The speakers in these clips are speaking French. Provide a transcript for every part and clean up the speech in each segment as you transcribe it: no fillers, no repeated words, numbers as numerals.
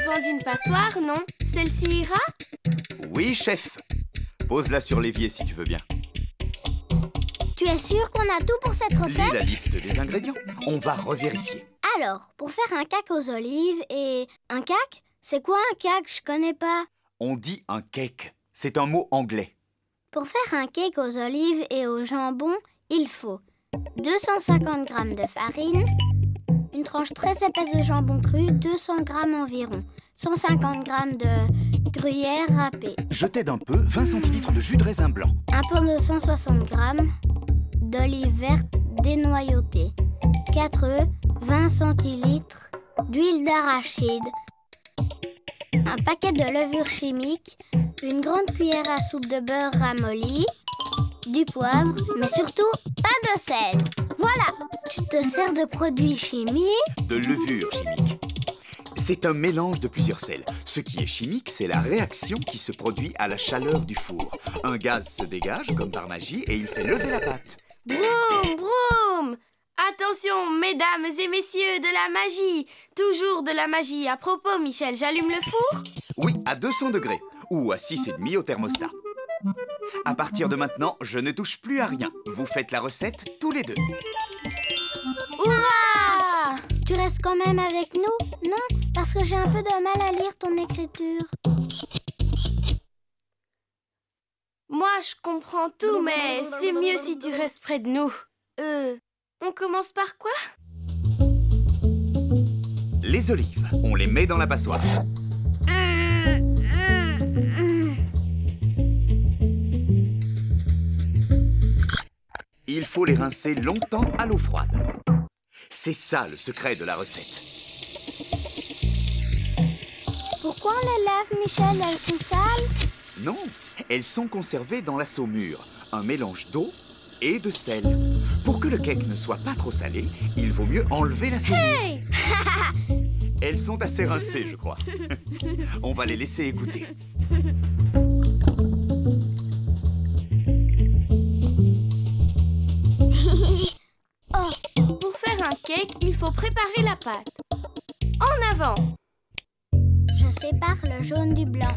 besoin d'une passoire, non? Celle-ci ira? Oui, chef. Pose-la sur l'évier si tu veux bien. Tu es sûr qu'on a tout pour cette recette? Lis la liste des ingrédients. On va revérifier. Alors, pour faire un cake aux olives et... Un cake? C'est quoi un cake? Je connais pas. On dit un cake. C'est un mot anglais. Pour faire un cake aux olives et au jambon, il faut 250 g de farine, une tranche très épaisse de jambon cru, 200 g environ, 150 g de gruyère râpée. Je t'aide un peu, 20 centilitres de jus de raisin blanc. Un pot de 160 g d'olive verte dénoyautée, 4 œufs, 20 centilitres d'huile d'arachide, un paquet de levure chimique, une grande cuillère à soupe de beurre ramolli, du poivre, mais surtout pas de sel. Voilà, tu te sers de produits chimiques. De levure chimique. C'est un mélange de plusieurs sels. Ce qui est chimique, c'est la réaction qui se produit à la chaleur du four. Un gaz se dégage comme par magie et il fait lever la pâte. Broum, broum! Attention, mesdames et messieurs, de la magie! Toujours de la magie. À propos, Michel, j'allume le four? Oui, à 200 degrés. Ou à 6,5 au thermostat. À partir de maintenant, je ne touche plus à rien. Vous faites la recette tous les deux. Hurrah! Tu restes quand même avec nous, non? Parce que j'ai un peu de mal à lire ton écriture. Moi, je comprends tout, mais c'est mieux si tu restes près de nous. On commence par quoi? Les olives, on les met dans la passoire. Il faut les rincer longtemps à l'eau froide. C'est ça le secret de la recette. Pourquoi on les lave, Michel? Elles sont sales? Non, elles sont conservées dans la saumure, un mélange d'eau et de sel. Pour que le cake ne soit pas trop salé, il vaut mieux enlever la saumure. Hey! Elles sont assez rincées, je crois. On va les laisser égoutter. Pour faire un cake, il faut préparer la pâte. En avant! Je sépare le jaune du blanc.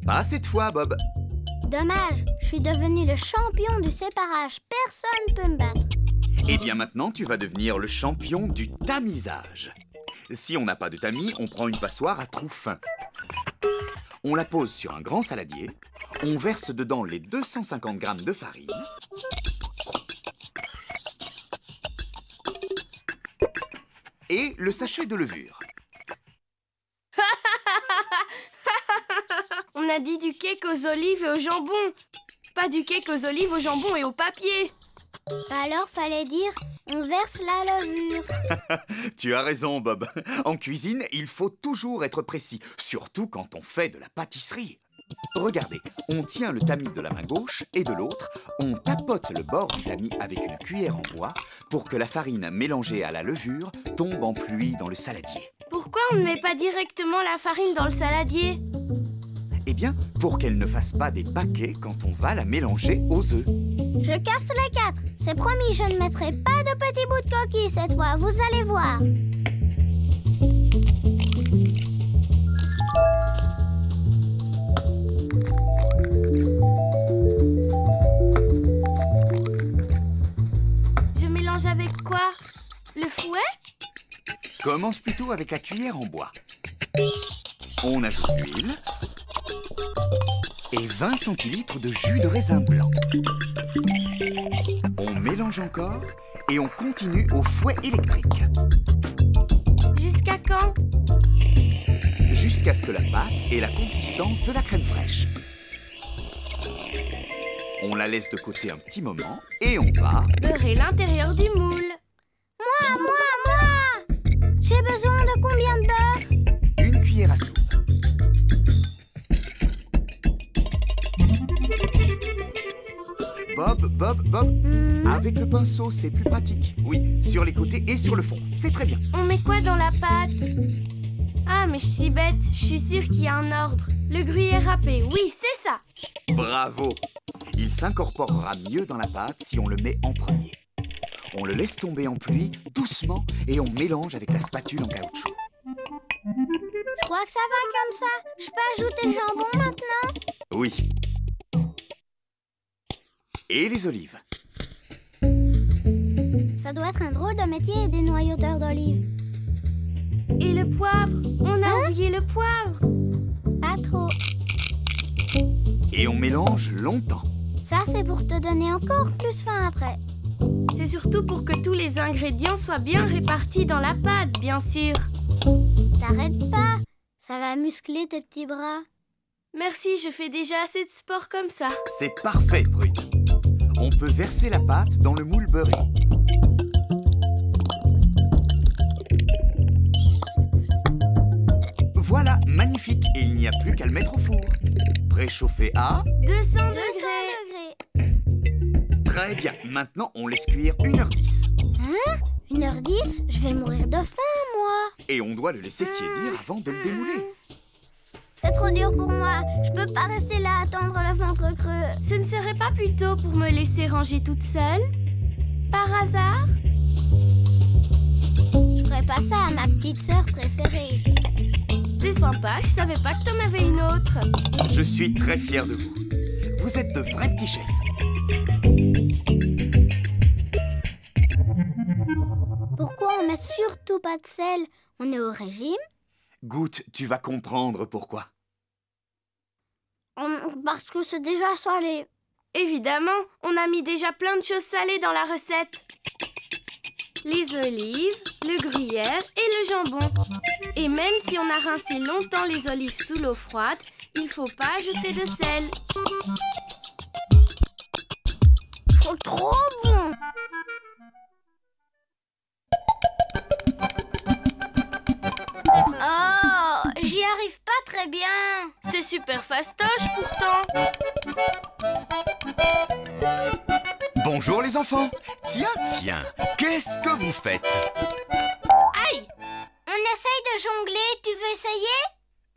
Pas cette fois, Bob. Dommage, je suis devenu le champion du séparage. Personne peut me battre. Eh bien maintenant, tu vas devenir le champion du tamisage. Si on n'a pas de tamis, on prend une passoire à trous fins. On la pose sur un grand saladier. On verse dedans les 250 g de farine. Et le sachet de levure. On a dit du cake aux olives et au jambon. Pas du cake aux olives, au jambon et au papier. Alors, fallait dire, on verse la levure. Tu as raison, Bob. En cuisine, il faut toujours être précis, surtout quand on fait de la pâtisserie. Regardez, on tient le tamis de la main gauche et de l'autre, on tapote le bord du tamis avec une cuillère en bois pour que la farine mélangée à la levure tombe en pluie dans le saladier. Pourquoi on ne met pas directement la farine dans le saladier? Eh bien, pour qu'elle ne fasse pas des paquets quand on va la mélanger aux œufs. Je casse les 4. C'est promis, je ne mettrai pas de petits bouts de coquille cette fois. Vous allez voir. Je mélange avec quoi? Le fouet? Commence plutôt avec la cuillère en bois. On ajoute l'huile et 20 centilitres de jus de raisin blanc. On mélange encore et on continue au fouet électrique. Jusqu'à quand? Jusqu'à ce que la pâte ait la consistance de la crème fraîche. On la laisse de côté un petit moment et on va... beurrer l'intérieur du moule. Moi! J'ai besoin de combien de beurre? Une cuillère à soupe. Bob, avec le pinceau, c'est plus pratique. Oui, sur les côtés et sur le fond, c'est très bien. On met quoi dans la pâte? Ah, mais je suis bête, je suis sûre qu'il y a un ordre. Le gruyère râpé, oui, c'est ça. Bravo! Il s'incorporera mieux dans la pâte si on le met en premier. On le laisse tomber en pluie doucement et on mélange avec la spatule en caoutchouc. crois que ça va comme ça? Je peux ajouter le jambon maintenant? Oui. Et les olives. Ça doit être un drôle de métier des noyauteurs d'olives. Et le poivre? On a oublié le poivre. Pas trop. Et on mélange longtemps. Ça, c'est pour te donner encore plus faim après. C'est surtout pour que tous les ingrédients soient bien répartis dans la pâte, bien sûr. T'arrêtes pas. Ça va muscler tes petits bras. Merci, je fais déjà assez de sport comme ça. C'est parfait, Prune. On peut verser la pâte dans le moule beurré. Voilà, magnifique. Et il n'y a plus qu'à le mettre au four. Préchauffé à... 200 200 degrés. degrés. Très bien. Maintenant, on laisse cuire 1h10. Hein? 1h10? Je vais mourir de faim, moi. Et on doit le laisser tiédir avant de le démouler. C'est trop dur pour moi. Je peux pas rester là à attendre le ventre creux. Ce ne serait pas plutôt pour me laisser ranger toute seule? Par hasard? Je ferais pas ça à ma petite sœur préférée. C'est sympa, je savais pas que t'en avais une autre. Je suis très fier de vous. Vous êtes de vrais petits chefs. Pourquoi on met surtout pas de sel? On est au régime? Goûte, tu vas comprendre pourquoi. Parce que c'est déjà salé. Évidemment, on a mis déjà plein de choses salées dans la recette. Les olives, le gruyère et le jambon. Et même si on a rincé longtemps les olives sous l'eau froide, il faut pas ajouter de sel. C'est trop bon. Oh, j'y arrive pas très bien. C'est super fastoche pourtant. Bonjour les enfants. Tiens, qu'est-ce que vous faites? Aïe! On essaye de jongler, tu veux essayer?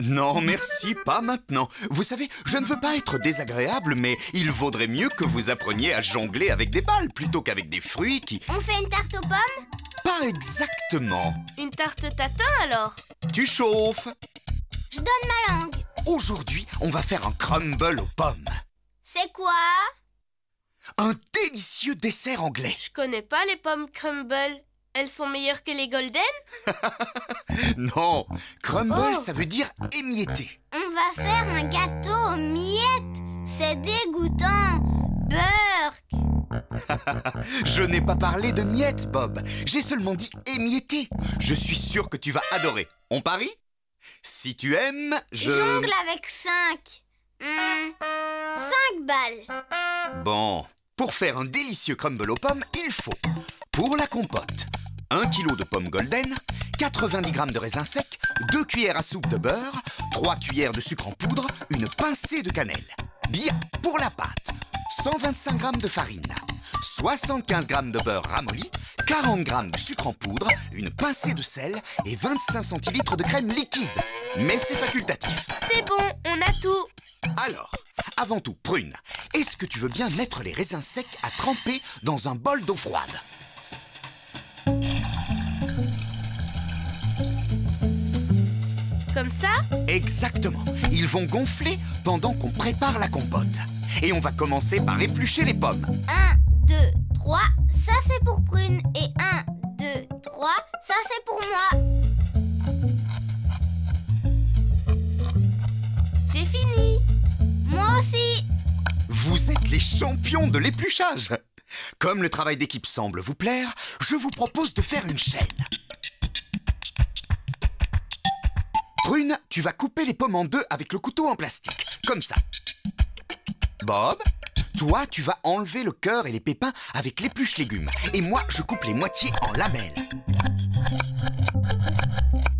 Non, merci, pas maintenant. Vous savez, je ne veux pas être désagréable, mais il vaudrait mieux que vous appreniez à jongler avec des balles plutôt qu'avec des fruits qui... On fait une tarte aux pommes? Pas exactement. Une tarte tatin alors? Tu chauffes. Je donne ma langue. Aujourd'hui, on va faire un crumble aux pommes. C'est quoi? Un délicieux dessert anglais. Je connais pas les pommes crumble. Elles sont meilleures que les golden? Non, crumble, Oh. ça veut dire émietté. On va faire un gâteau aux miettes. C'est dégoûtant. Burk. Je n'ai pas parlé de miettes, Bob. J'ai seulement dit émietté. Je suis sûr que tu vas adorer. On parie? Si tu aimes, Jongle avec 5. 5 balles. Bon, pour faire un délicieux crumble aux pommes, il faut, pour la compote, 1 kg de pommes golden, 90 g de raisins secs, 2 cuillères à soupe de beurre, 3 cuillères de sucre en poudre, une pincée de cannelle. Bien, pour la pâte, 125 g de farine, 75 g de beurre ramolli, 40 g de sucre en poudre, une pincée de sel et 25 centilitres de crème liquide. Mais c'est facultatif. C'est bon, on a tout. Alors, avant tout, Prune, est-ce que tu veux bien mettre les raisins secs à tremper dans un bol d'eau froide? Comme ça? Exactement. Ils vont gonfler pendant qu'on prépare la compote. Et on va commencer par éplucher les pommes. 1, 2, 3, ça c'est pour Prune. Et 1, 2, 3, ça c'est pour moi. J'ai fini. Moi aussi. Vous êtes les champions de l'épluchage. Comme le travail d'équipe semble vous plaire, je vous propose de faire une chaîne. Prune, tu vas couper les pommes en deux avec le couteau en plastique, comme ça. Bob, toi, tu vas enlever le cœur et les pépins avec l'épluche légumes. Et moi, je coupe les moitiés en lamelles.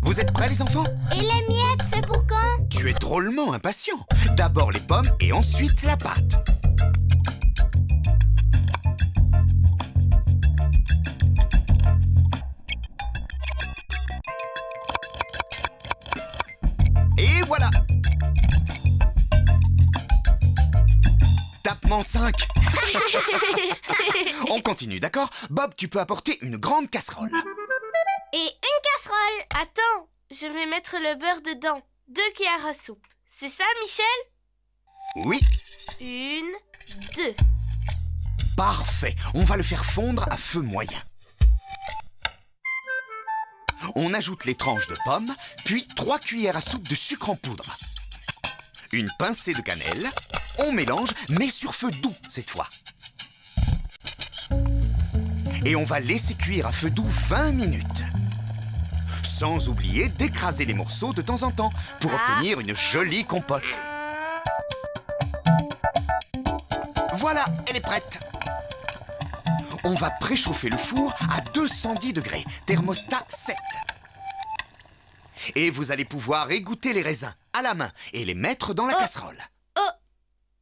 Vous êtes prêts, les enfants? Et les miettes, c'est pour quand? Tu es drôlement impatient. D'abord les pommes et ensuite la pâte. Et voilà. Tapement 5. On continue, d'accord? Bob, tu peux apporter une grande casserole. Et une casserole. Attends, je vais mettre le beurre dedans. 2 cuillères à soupe. C'est ça, Michel? Oui. 1, 2. Parfait. On va le faire fondre à feu moyen. On ajoute les tranches de pommes, puis 3 cuillères à soupe de sucre en poudre. Une pincée de cannelle. On mélange, mais sur feu doux cette fois. Et on va laisser cuire à feu doux 20 minutes. Sans oublier d'écraser les morceaux de temps en temps pour obtenir une jolie compote. Voilà, elle est prête. On va préchauffer le four à 210 degrés, thermostat 7. Et vous allez pouvoir égoutter les raisins à la main et les mettre dans la casserole. Oh,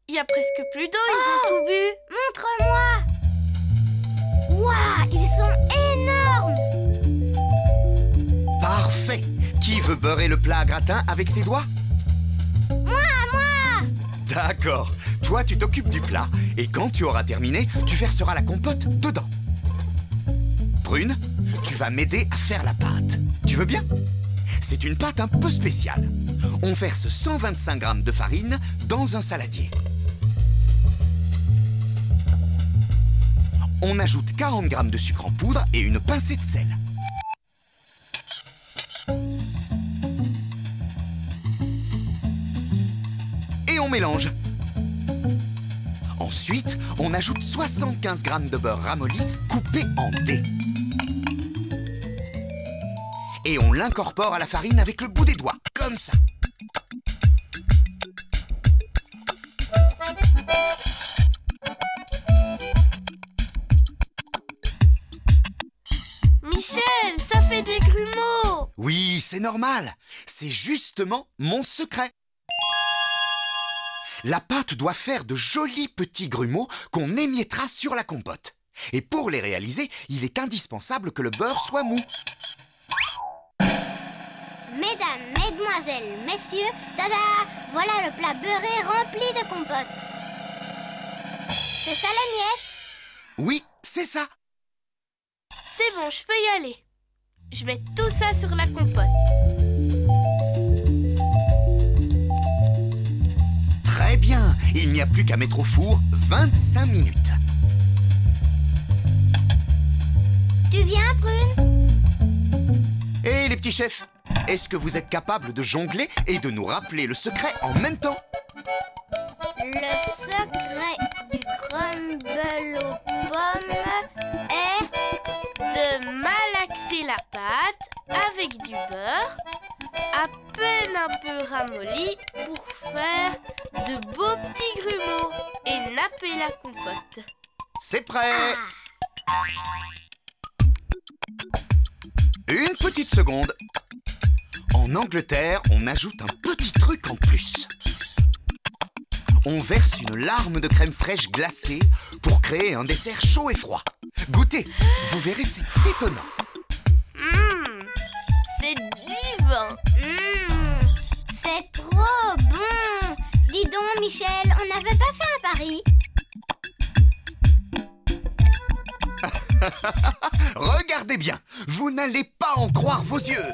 il y a presque plus d'eau, ils ont tout bu. Montre-moi. Waouh, ils sont énormes. Parfait. Qui veut beurrer le plat à gratin avec ses doigts? Moi. D'accord. Toi, tu t'occupes du plat et quand tu auras terminé, tu verseras la compote dedans. Prune, tu vas m'aider à faire la pâte. Tu veux bien? C'est une pâte un peu spéciale. On verse 125 g de farine dans un saladier. On ajoute 40 g de sucre en poudre et une pincée de sel. Et on mélange. Ensuite, on ajoute 75 g de beurre ramolli coupé en dés. Et on l'incorpore à la farine avec le bout des doigts, comme ça. Michel, ça fait des grumeaux. Oui, c'est normal. C'est justement mon secret. La pâte doit faire de jolis petits grumeaux qu'on émiettera sur la compote. Et pour les réaliser, il est indispensable que le beurre soit mou. Mesdames, mesdemoiselles, messieurs, tada! Voilà le plat beurré rempli de compote. C'est ça la miette? Oui, c'est ça. C'est bon, je peux y aller. Je mets tout ça sur la compote. Très bien. Il n'y a plus qu'à mettre au four 25 minutes. Tu viens, Prune? Et les petits chefs, est-ce que vous êtes capables de jongler et de nous rappeler le secret en même temps? Le secret du crumble aux pommes est... De malaxer la pâte avec du beurre, à peine un peu ramolli pour faire de beaux petits grumeaux et napper la compote. C'est prêt. Une petite seconde. En Angleterre, on ajoute un petit truc en plus. On verse une larme de crème fraîche glacée pour créer un dessert chaud et froid. Goûtez, vous verrez, c'est étonnant. C'est divin. C'est trop bon. Dis donc, Michel, on n'avait pas fait un pari? Regardez bien, vous n'allez pas en croire vos yeux.